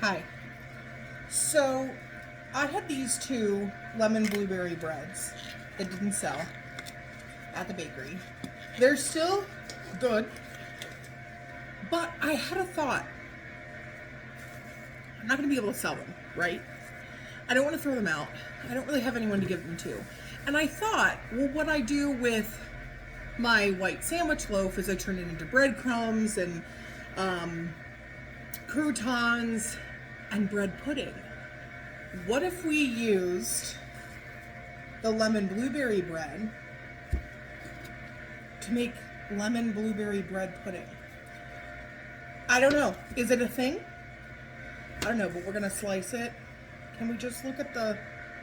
Hi. So, I had these two lemon blueberry breads that didn't sell at the bakery. They're still good, but I had a thought. I'm not going to be able to sell them, right? I don't want to throw them out. I don't really have anyone to give them to. And I thought, well, what I do with my white sandwich loaf is I turn it into breadcrumbs and croutons and bread pudding. What if we used the lemon blueberry bread to make lemon blueberry bread pudding? I don't know. Is it a thing? I don't know, but we're gonna slice it. Can we just look at the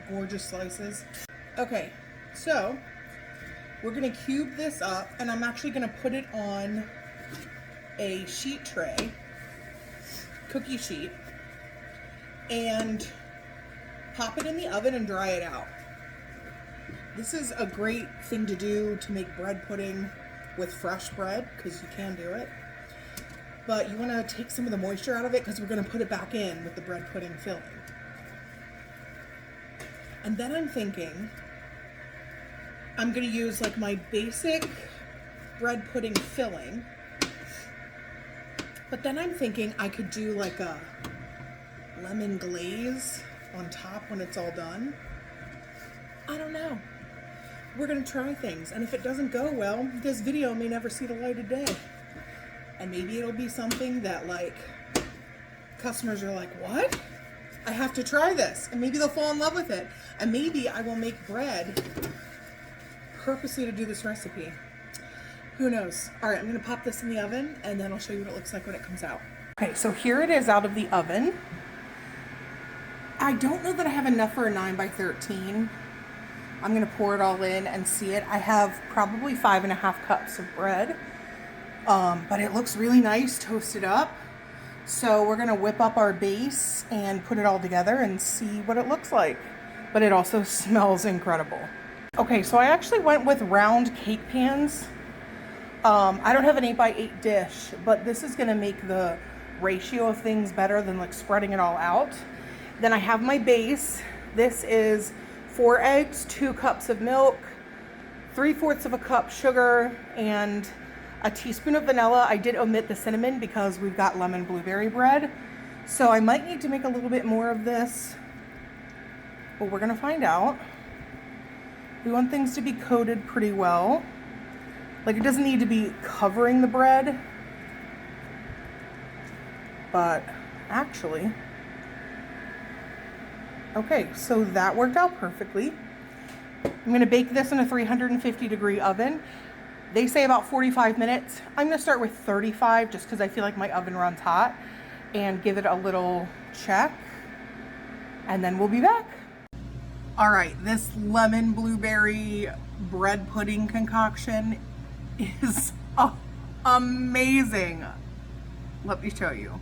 gorgeous slices? Okay, so we're gonna cube this up, and I'm actually gonna put it on a sheet tray, cookie sheet, and pop it in the oven and dry it out. This is a great thing to do to make bread pudding with fresh bread, because you can do it. But you want to take some of the moisture out of it because we're going to put it back in with the bread pudding filling. And then I'm thinking I'm going to use like my basic bread pudding filling. But then I'm thinking I could do like a lemon glaze on top when it's all done. I don't know. We're going to try things. And if it doesn't go well, this video may never see the light of day. And maybe it'll be something that like customers are like, what? I have to try this. And maybe they'll fall in love with it. And maybe I will make bread purposely to do this recipe. Who knows? All right, I'm gonna pop this in the oven and then I'll show you what it looks like when it comes out. Okay, so here it is out of the oven. I don't know that I have enough for a 9 by 13. I'm gonna pour it all in and see it. I have probably 5.5 cups of bread. But it looks really nice toasted up. So we're gonna whip up our base and put it all together and see what it looks like. But it also smells incredible. Okay, so I actually went with round cake pans. I don't have an 8x8 dish, but this is gonna make the ratio of things better than like spreading it all out. Then I have my base. This is 4 eggs, 2 cups of milk, 3/4 of a cup sugar, and a teaspoon of vanilla. I did omit the cinnamon because we've got lemon blueberry bread. So I might need to make a little bit more of this, but we're gonna find out. We want things to be coated pretty well. Like it doesn't need to be covering the bread, but actually, okay, so that worked out perfectly. I'm gonna bake this in a 350-degree oven. They say about 45 minutes. I'm gonna start with 35 just because I feel like my oven runs hot, and give it a little check, and then we'll be back. All right, this lemon blueberry bread pudding concoction is amazing. Let me show you.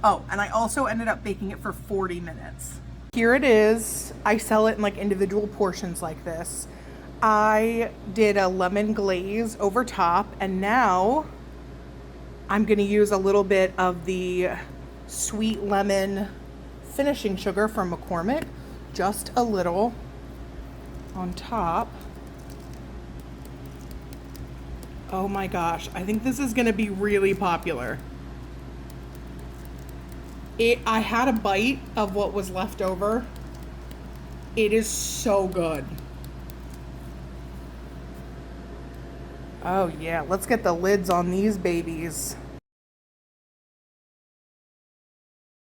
Oh, and I also ended up baking it for 40 minutes. Here it is. I sell it in like individual portions like this. I did a lemon glaze over top, and now I'm going to use a little bit of the sweet lemon finishing sugar from McCormick, just a little on top. Oh my gosh, I think this is going to be really popular. I had a bite of what was left over. It is so good. Oh yeah, let's get the lids on these babies.